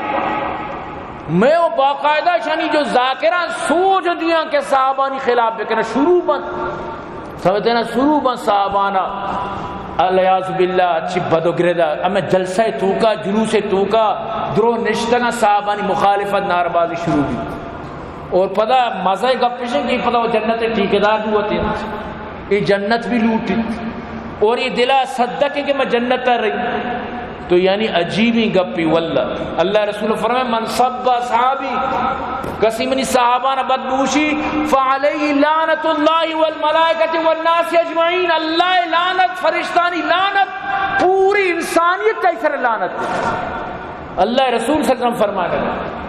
[SPEAKER 1] میں وہ باقاعدہ شانی جو ذاکران سوچ دیا کہ صحابانی خلاف بکنا شروع بند سمجھتے نا شروع بند صحابانا علیہ باللہ اچھی بدو گردہ اما جلسہ توکا جلوس توکا درو نشتگا صحابانی مخالفت ناربازی شروع بھی اور پدا مزہ گپشن کی پدا وہ جنت ٹھیکیدار ہوتے ہیں یہ جنت بھی لوٹی اور یہ دلہ صدق ہے کہ میں جنت رہی تو یعنی عجیبی گپی واللہ اللہ رسول فرمائے من صب صحابی کسی منی صحابان بدبوشی فعلیہ لعنت اللہ والملائکت والناس اجمعین اللہ لعنت فرشتانی لعنت پوری انسانیت کا اثر لعنت اللہ رسول صلی اللہ علیہ وسلم فرمانے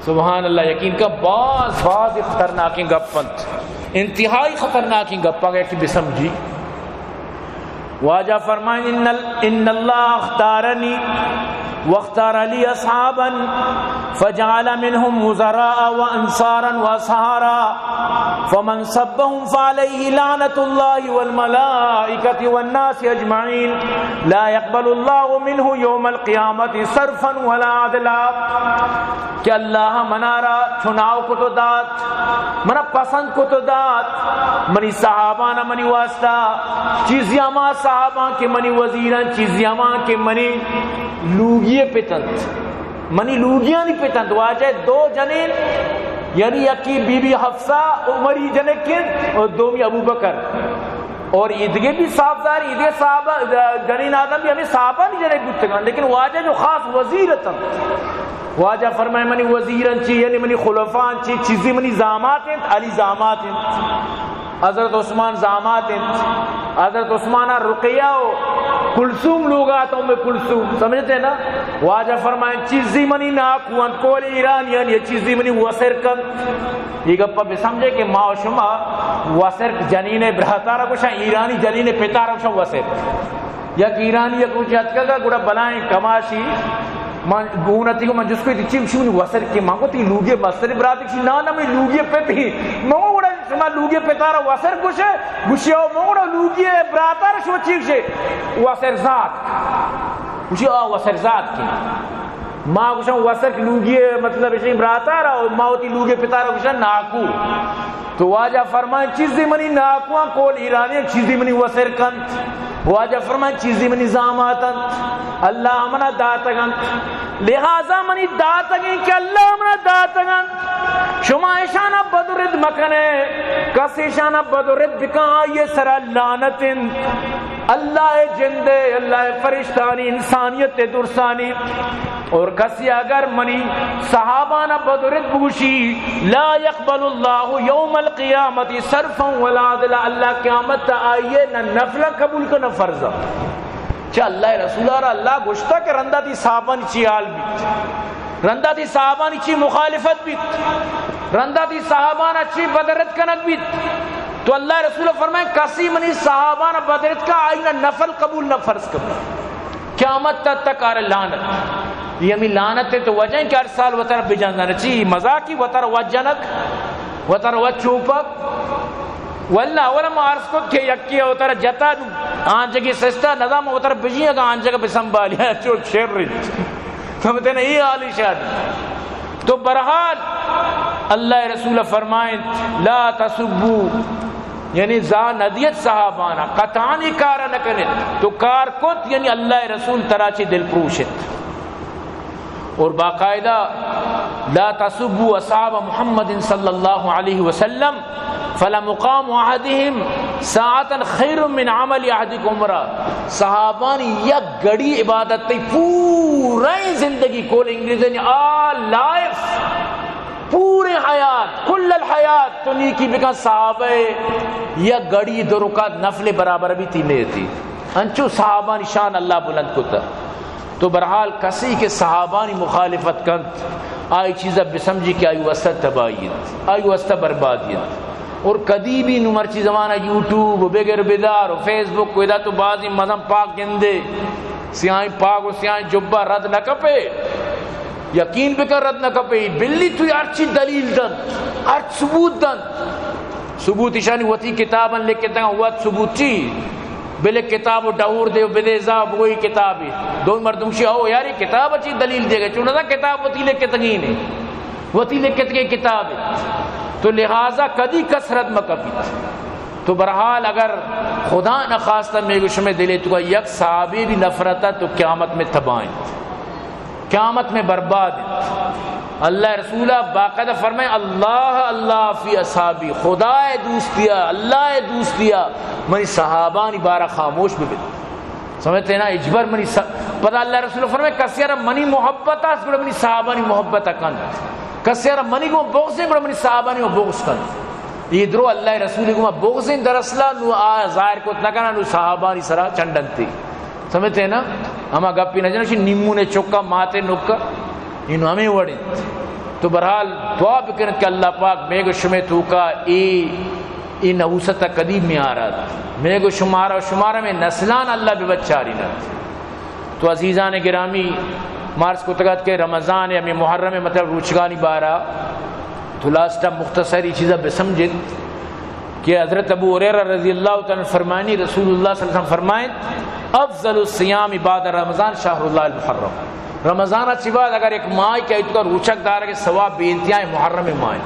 [SPEAKER 1] سبحان اللہ یقین کا بعض خطرناکی گپنت انتہائی خطرناکی گپا گئے کہ بسمجھی واجہ فرمائیں ان اللہ اختارنی واختار علی اصحابا فجعل منهم وزراء وانصارا وسحرا فمن سبهم فعليه لعنة الله والملائكة والناس اجمعين لا يقبل الله منه يوم القيامة صرفا ولا عدلا. کہ اللہ منارا چناؤ کو تو دات، منا پسند کو تو دات، منی صحابہ نہ منی واسطہ، چیزیاں ماں صحابہ کے منی وزیران، چیزیاں ماں کے منی لوگیے پتند، منی لوگیاں نہیں پتند. واجہ دو جنین یعنی یکی بی بی حفصہ عمری جنکن اور دومی ابو بکر، اور ادھگے بھی صاحبدار ادھگے صحابہ جنین آدم بھی ہمیں صحابہ نہیں جنک بودتگان، لیکن واجہ جو خاص وزیرتن، واجہ فرمائے منی وزیرن چی یعنی منی خلفان چی چیزی منی زامات ہیں، علی زامات ہیں، حضرت عثمان زامات ہیں، حضرت عثمان رقیہ و کلثوم لوگ آتا ہوں میں کلثوم، سمجھتے نا. واجہ فرمائیں چیزی منی ناکوان کول ایرانیان یہ چیزی منی وسر کن. یہ گپا بھی سمجھے کہ ماں و شما وسر جنین برہتارا کچھ ایرانی جنین پیتارا کچھ وسر، یا کہ ایرانی یا کچھ اتکا گا گوڑا بلائیں کماشی گونتی کو من جس کو دیچی منی وسر کی مانگو تی لوگے مستر براتی کسی نا میں لوگے پہ بھی مانگو گوڑا شما لوگے پیتارا وسر کچھ ہے گوشی آو مانگو لوگے براتارا شما چیک شے وسر ذات گوشی آو وسر ذات کی ماں کچھ وسر کی لوگے مطلب اسے براتارا ماں تی لوگے پیتارا کچھ ناکو. تو واجہ فرمائیں چیزی منی ناکوان کول ایرانی چیزی منی وسر کنت. واجہ فرمائیں چیزی منی زاماتن اللہ منا داتگن، لہذا منی داتگن کہ اللہ منا داتگن. شما اشانہ بدرد مکنے کس اشانہ بدرد بکا یہ سرا لعنتن اللہ جندے اللہ فرشتانی انسانیت درسانی. اور کسی اگر منی صحابہ نہ بدرد بوشی لا يقبل اللہ یوم القیامت صرفا ولا عدلا، اللہ قیامت آئیے نہ نفلہ قبول کو نہ فرضا. چا اللہ رسول اللہ گوشتا کہ رندہ دی صحابہ نیچی حال بیت، رندہ دی صحابہ نیچی مخالفت بیت، رندہ دی صحابہ نیچی بدرد کنک بیت. تو اللہ رسول فرمائے کسی منی صحابہ نہ بدرد کا آئی نہ نفل قبول نہ فرض قبول، قیامت تک آر لعنت. یہ ہمیں لعنت ہے تو وجہ کہ ہر سال وطر بجاننا چی مزاقی وطر وجنک وطر وچوپک واللہ اولا ما عرض کو کہ یکی وطر جتا آنجگی سستا نظام وطر بجیئے گا آنجگا پہ سنبالیا چوٹ شیر رہی سمجھتے ہیں یہ عالی شادی. تو برحال اللہ رسول فرمائیں لا تسبو یعنی زا ندیت صحابانا قطعانی کارا نکنت تو کار کت یعنی اللہ رسول تراچی دل پروشت. اور باقاعدہ لا تسبوا اصحاب محمد صلی اللہ علیہ وسلم فلمقام احدهم ساعتا خیر من عمل احدکم. صحابانی یک گڑی عبادت تی پوری زندگی کول انگریزی آل لائف پورے حیات کل الحیات تو نیکی بکا صحابہ یک گڑی دو رکعت نفل برابر بھی تھی تھی انچو صحابانی شان اللہ بلند کتا. تو برحال کسی کے صحابانی مخالفت کنت آئی چیزہ بسمجھی کہ آئی وسط تباہیت آئی وسط بربادیت. اور کدی بھی نمرچی زمانہ یوٹیوب بغیر بیدار و فیس بک کو ادا تو بعضی مذہب پاک گندے سیاہیں پاک و سیاہیں جبہ رد نہ کپے یقین بکر رد نہ کپے بلی تو ارچی دلیل دن ارچ ثبوت دن ثبوت اشانی وطی کتاباں لکھ کے تنگا وقت ثبوت چی بلے کتاب و ڈہور دے بدے زاب وہی کتابی دون مردم شی ہو یاری کتاب اچھی دلیل دے گا چونہ کتاب وطی لکھ کے تنگین ہے وطی لکھ کے تنگی کتاب ہے. تو لہذا کدی کسرت مکبی. تو برحال اگر خدا نخواستہ میگوش میں دلے تو یک صحابی بھی نفرتا تو قیامت میں تبائیں قیامت میں برباد. اللہ رسولہ باقاعدہ فرمائے اللہ اللہ فی اصحابی خدا دوستیا اللہ دوستیا منی صحابانی بارہ خاموش بھی سمجھتے ہیں نا اجبر منی پتہ اللہ رسول فرمائے کسی ارہ منی محبت ہے منی صحابانی محبت کن کسی ارہ منی کو بغض ہے منی صحابانی کو بغض کن. یہ درو اللہ رسول کو بغض در اصلا نو ظاہر کو نکنا نو صحابانی سرا چندن تھی سمجھتے ہیں نا ہما گپی نہ جنشی نیمونے چکا ماتے نکا انہوں ہمیں وڑیں. تو برحال دعا بکنت کہ اللہ پاک میگو شمع تو کا ای نوسط قدیم میں آ رہا تھا میگو شمارہ میں نسلان اللہ بے بچاری نہ. تو عزیزان گرامی مارس کو تگت کے رمضان یا محرم مطلب روچگانی بارہ تو لاسٹا مختصری چیزیں بسمجھت کہ حضرت ابو ہریرہ رضی اللہ تعالیٰ فرمانی رسول اللہ صلی اللہ علیہ وسلم فرمائیں افضل الصیام بعد رمضان شہر اللہ المحرم، رمضان اچھی بات اگر ایک ماہ کہ تو کا روچک دار کے ثواب بے انتہا محرم ماہ،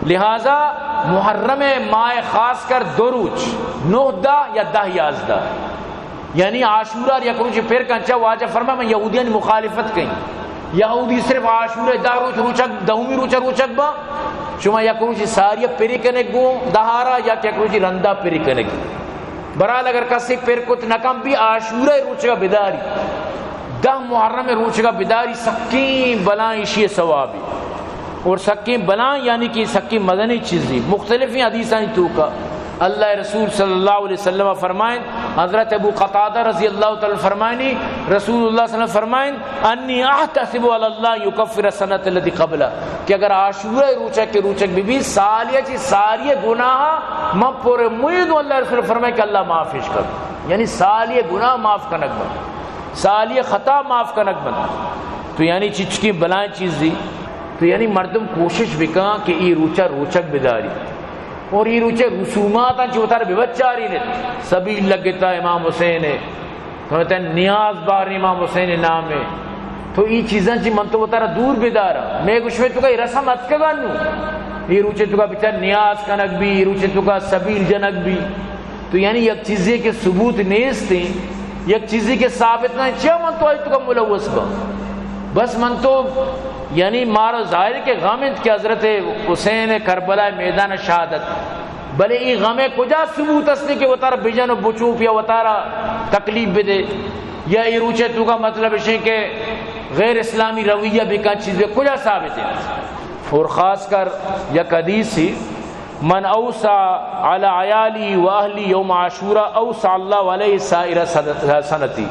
[SPEAKER 1] لہذا محرم ماہ خاص کر 2 روز 9 یا 10 11 یعنی عاشورہ یا روز پھر کنچا واجہ فرما میں یہودیاں نے مخالفت کہیں، یہودی صرف عاشورہ 10 روز روچک 10ویں روچک با شما یک روچی ساریہ پیری کنک گو دہارا یا یک روچی رندہ پیری کنک برحال اگر کسی پیر کت نکم بھی عاشورہ روچگا بداری 10 محرم روچگا بداری سکین بلائیں اشی ثوابی اور سکین بلائیں یعنی کہ سکین مدنی چیزی مختلفی حدیثانی تو کا اللہ رسول صلی اللہ علیہ وسلم فرمائیں حضرت ابو قتادہ رضی اللہ تعالی فرمائنی رسول اللہ صلی اللہ علیہ وسلم فرمائیں انی احتسب علی اللہ یکفر السنۃ التي قبلہ کہ اگر عاشورہ روچک بھی سالیہ چی ساری گناہ میں پورے امید اللہ رسول فرمائیں کہ اللہ معافش کر یعنی سالیہ گناہ معاف کنک بند سالیہ خطا معاف کنک بند تو یعنی چچکی بلائیں چیز دی تو یعنی مردم کوشش بکا کہ ای روچک بداری اور یہ روچے رسومات ہیں جو اتارے بچاری نے سبیل لگتا امام حسین ہے تو نیاز بار امام حسین نام ہے تو یہ چیزیں چی من تو اتارا دور بیدارا میں کچھ میں تو کا یہ رسم اتکا گنو یہ روچے تو کا بیچار نیاز کنک بھی یہ روچے تو کا سبیل جنک بھی تو یعنی یک چیزیں کے ثبوت نیست ہیں یک چیزیں کے ثابت نہیں چاہ من تو آئی تو کا ملوث با بس من تو یعنی مارو ظاہر کے غامت کہ حضرت حسین کربلا میدان شہادت بلے ای غم کجا ثبوت اسنے کہ وطارہ بجن و بچوپ یا وطارہ تکلیف بدے یا ای روچے تو کا مطلب ہے کہ غیر اسلامی رویہ بھی کان چیز کجا ثابت ہے اور خاص کر یک حدیث ہی من اوسع علی عیالی و اہلی یوم عاشورہ اوسع اللہ علیہ سائر سنتی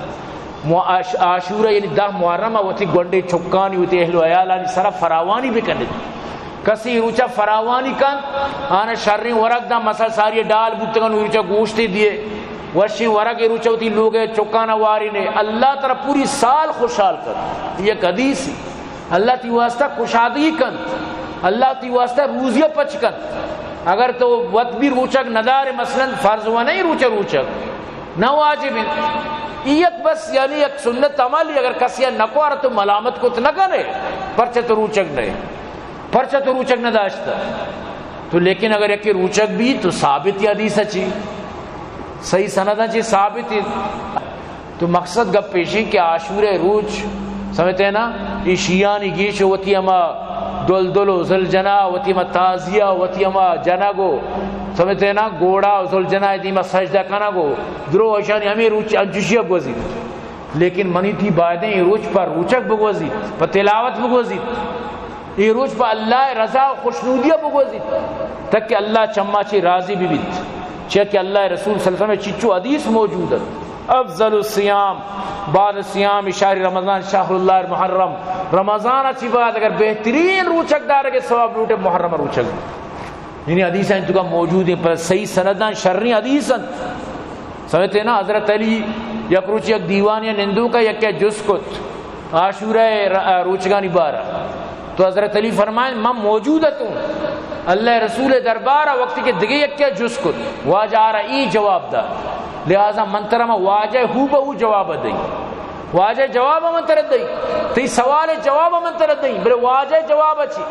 [SPEAKER 1] عاشورہ یعنی 10 محرمہ وتی گنڈے چکانی وتی اہل و عیالانی سرا فراوانی بھی کرنے کسی روچا فراوانی کن آنا شرین ورق دا مسل ساری ڈال بودتگن روچا گوشتی دیے ورشی ورق روچا وتی لوگ چکانا واری نے اللہ تعالی پوری سال خوشحال کر یہ حدیث ہی اللہ تی واسطہ کشادگی کن اللہ تی واسطہ روزیہ پچ کن اگر تو وقت بھی روچک ندار مثلا فرض ہوا نہیں روچک نہ واجب ایک بس یعنی ایک سنت عملی اگر کسی نکوار تو ملامت کو تو نہ کرے پرچہ تو روچک نہیں پرچہ تو روچک نہ داشتا تو لیکن اگر ایک روچک بھی تو ثابت حدیث اچھی صحیح سندہ چی ثابت تو مقصد گپ پیشی کہ عاشورہ روچ سمجھتے ہیں نا یہ شیعانی گیش وتی اما دلدلو زلجنا وتی اما تازیہ وتی اما جنگو سمجھتے ہیں نا گوڑا زلجنا دیما سجدہ کنا گو درو اشانی ہمیں روچ انجوشیہ بگوزید لیکن منی تھی بائدیں یہ روچ پر روچک بگوزید پر تلاوت بگوزید یہ روچ پر اللہ رضا و خوشنودیہ بگوزید تک کہ اللہ چمہ چی راضی بھی بیت چاہ کہ اللہ رسول صلی اللہ علیہ وسلم چچو حدیث موجود ہے افضل الصیام بعد الصیام شہر رمضان شہر اللہ المحرم رمضان اچھی بات اگر بہترین روچک دار کے ثواب لوٹے محرم روچک یعنی حدیث ہیں تو کا موجود ہیں پر صحیح سندان شرعی حدیث ہیں سمجھتے ہیں نا حضرت علی یک روچی یک دیوانی نندو کا یک جز کت عاشورہ روچگانی بارہ تو حضرت علی فرمائیں میں موجود ہوں اللہ رسول دربارہ وقت کے دگے یک جز کت واجہ آ رہا ای جواب دا لہذا منترہ واجہ ہو بہو جواب دیں واجہ جواب منتر دیں تی سوال جواب منتر دیں بلے واجہ جواب اچھی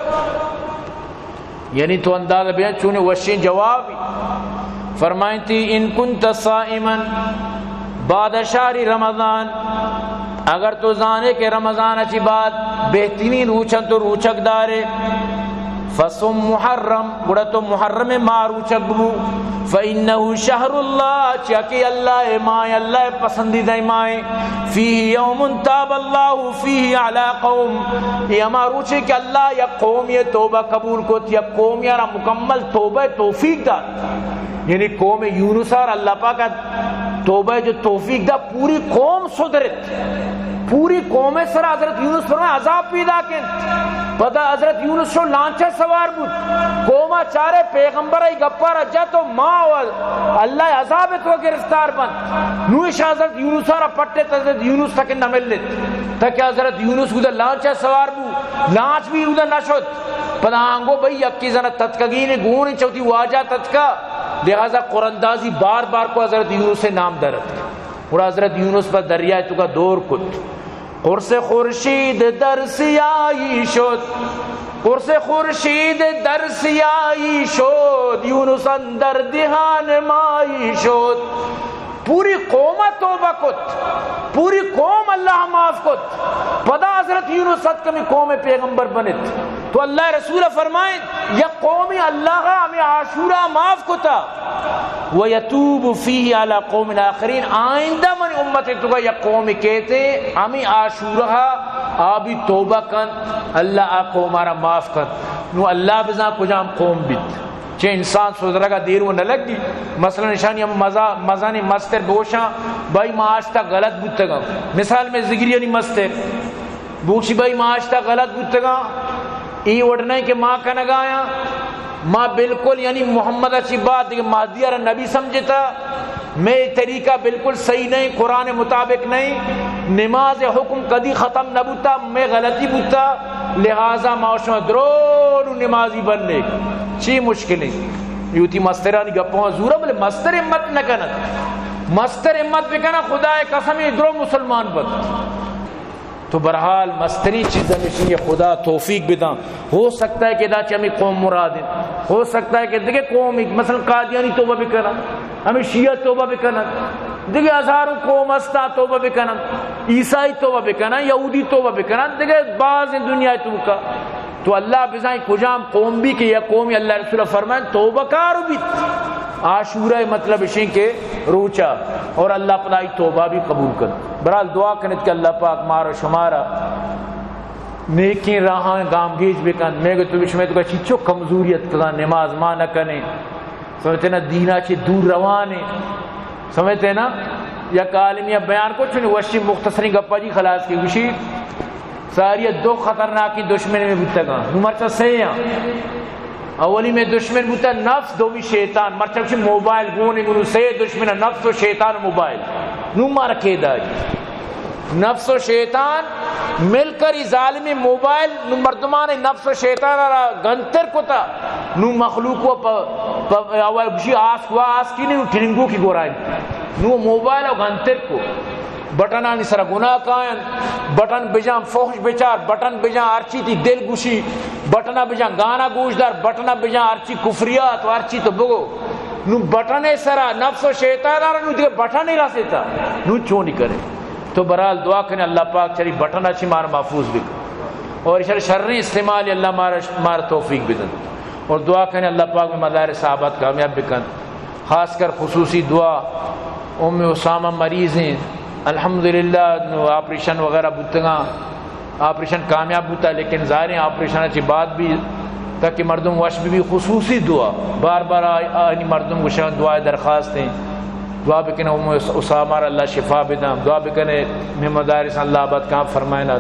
[SPEAKER 1] یعنی تو اندازہ بیان چونے وشین جواب فرمائیں تھی ان کنت صائما بعد شہر رمضان اگر تو زانے کہ رمضان اچھی بات بہترین روچن تو روچک دارے فصم محرم بڑا تو محرم ما روچک بو فإنه شہر اللہ چاکی اللہ مائے اللہ پسندیدہ مائے فیہ یوم تاب اللہ فیہ علی قوم یہ ہما روچے کہ اللہ یا قوم یہ توبہ قبول کو یا قوم یا مکمل توبہ توفیق دا یعنی قوم یونس اور اللہ پاک توبہ جو توفیق دا پوری قوم صدرت پوری قوم سر حضرت یونس فرمائے عذاب پیدا کن پدا حضرت یونس شو لانچہ سوار بود قوما چارے پیغمبر ای گپا رجا تو ماں اللہ عذاب تو گرفتار بند نوش حضرت یونس را پٹے حضرت یونس تک نہ ملت تک حضرت یونس کو لانچہ سوار بود لانچ بھی ادھر نہ شد پدا آنگو بھئی یکی زنہ تتکگی نے گون چوتی واجہ تتکا لہذا قرندازی بار بار کو حضرت یونس سے نام درد اور حضرت یونس پر دریائے تو کا دور کت قرص خورشید در سیاہی شد قرص خورشید در سیاہی شد یونس اندر دہان مائی شد پوری قوم توبہ کت پوری قوم اللہ معاف کت پدا حضرت یونس صدقہ میں قوم پیغمبر بنت تو اللہ رسول فرمائیں یا قومی اللہ ہمیں عاشورہ معاف کتا وَيَتُوبُ فِيهِ عَلَى قَوْمٍ آخرین آئندہ من امت تو کا یا قوم کہتے ہمیں عاشورہ آبی توبہ کن اللہ آ قوم ہمارا معاف کن نو اللہ بزا کجام قوم بیت چھے انسان سوزرہ کا دیر وہ نہ لگ دی مثلا نشانی ہم مزانی مستر بوشاں بھائی معاشتہ غلط بودتا گا مثال میں ذکری یعنی مستر بوشی بھائی معاشتہ غلط بودتا گا ای وڑنے کے ماں کا نگایا ماں بالکل یعنی محمد اچھی بات دیکھ مہدیہ نبی سمجھتا میں طریقہ بالکل صحیح نہیں قرآن مطابق نہیں نماز حکم کدی ختم نہ بوتا میں غلطی بوتا لہذا معاشمہ درون نمازی بننے چی مشکلیں یوتی مسترانی گپوں زورا بلے مستر امت نہ کنت مستر امت بکنا خدا قسم درو مسلمان بد تو برحال مستری چیزیں نشین خدا توفیق بداں ہو سکتا ہے کہ دا چمی قوم مرادن ہو سکتا ہے کہ دیکھے قوم مثلا قادیانی توبہ بکنا ہمیں شیعہ توبہ بکنا دیکھے ہزاروں قوم استا توبہ بکنا عیسائی توبہ بکنا یہودی توبہ بکنا دیکھے بعض دنیا توبہ تو اللہ بزائیں کجام قوم بھی کہ یا قومی اللہ رسول فرمائیں توبہ کارو بھی عاشورہ مطلب اشیں کے روچا اور اللہ پدائی توبہ بھی قبول کر برحال دعا کنت کہ اللہ پاک مارا شمارا نیکی راہاں گامگیج بکن میں گو تو بشمیں تو کہا چیچو کمزوریت کنا نماز ماں نہ کنے سمجھتے نا دینا چی دور روانے سمجھتے نا یا کالمیہ بیان کو چونی وشی مختصری گپا جی خلاص کی گوشی ساریت دو خطرناکی دشمن میں بودتا گا نو مرچا سیاں اولی میں دشمن بودتا نفس دومی شیطان مرچا کچھ موبائل گونے گنو سے دشمن نفس و شیطان و موبائل نو مارا کیدا جی نفس و شیطان مل کر ہی ظالمی موبائل نو مردمان نفس و شیطان را گنتر کو تا نو مخلوق کو اول بشی آس کی نہیں ٹرنگو کی گورائن نو موبائل و گنتر کو بٹنانی سر گناہ کائن بٹن بجان فوحش بچار بٹن بجان ارچی تی دل گوشی بٹنا بجان گانا گوشدار بٹنا بجان ارچی کفریات و ارچی تو بگو نو بٹنے سرا نفس و شیطان آرہ نو دیکھ بٹن ہی راسیتا نو چون نہیں کرے تو برحال دعا کرنے اللہ پاک چلی بٹن اچھی مارا محفوظ بکن اور شر استعمال اللہ مارا توفیق بدن اور دعا کرنے اللہ پاک میں مدار صحابت کامیاب بکن خاص کر خصوصی دعا ام اسامہ مریض ہیں الحمدللہ آپریشن وغیرہ بودتگاں آپریشن کامیاب ہوتا لیکن ظاہر ہیں آپریشن اچھی بات بھی تاکہ مردم وش بھی خصوصی دعا بار بار آئینی مردم کو شاید دعائیں درخواست ہیں دعا بکنے ام اسامہ اللہ شفا بدام دعا بکنے محمد عارس اللہ آباد کام فرمائنا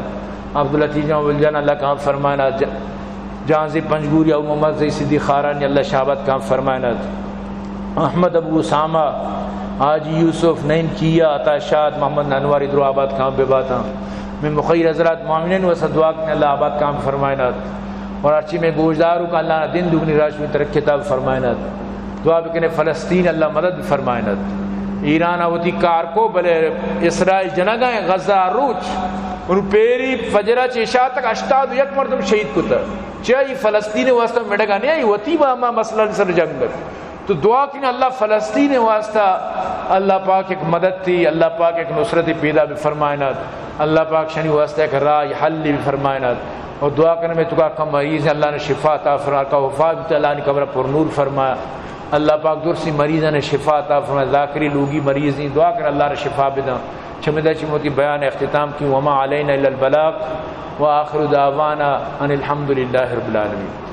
[SPEAKER 1] عبداللطیف والجان اللہ کام فرمائنا جانزی پنجگوری او محمد زی صدیق خارانی اللہ شہابت کام فرمائنا احمد ابو اسامہ حاجی یوسف نین کیا عطا شاد محمد انواری درو آباد کام بے باتا میں مخیر حضرات معاملین و صدعا کنے اللہ آباد کام فرمائنا اور ارچی میں گوشداروں کا اللہ دن دگنی راش میں ترک کتاب فرمائنا دعا بکنے فلسطین اللہ مدد فرمائنا ایران آوتی کار کو بلے اسرائیل جنگائیں غزہ روچ ان پیری فجرہ چیشا تک 81 مردم شہید کو تر چاہی فلسطین واسطہ مڈگا نہیں آئی وطی با ہما مسئلہ سر جنگ تو دعا کی اللہ فلسطین واسطہ اللہ پاک ایک مدد تھی اللہ پاک ایک نصرت پیدا بھی فرمائنات اللہ پاک شنی واسطہ ایک رائے حل بھی فرمائنات اور دعا کرنے میں تو کا کم مریض ہے اللہ نے شفا عطا فرما کا وفا بھی اللہ نے قبر پر نور فرمایا اللہ پاک دور سی مریض نے شفا عطا فرمایا ذاکری لوگی مریض ہیں دعا کرنے اللہ نے شفا بھی دا چمدہ چموتی بیان اختتام کی وما علینا الا البلاغ وآخر دعوانا ان الحمدللہ رب العالمین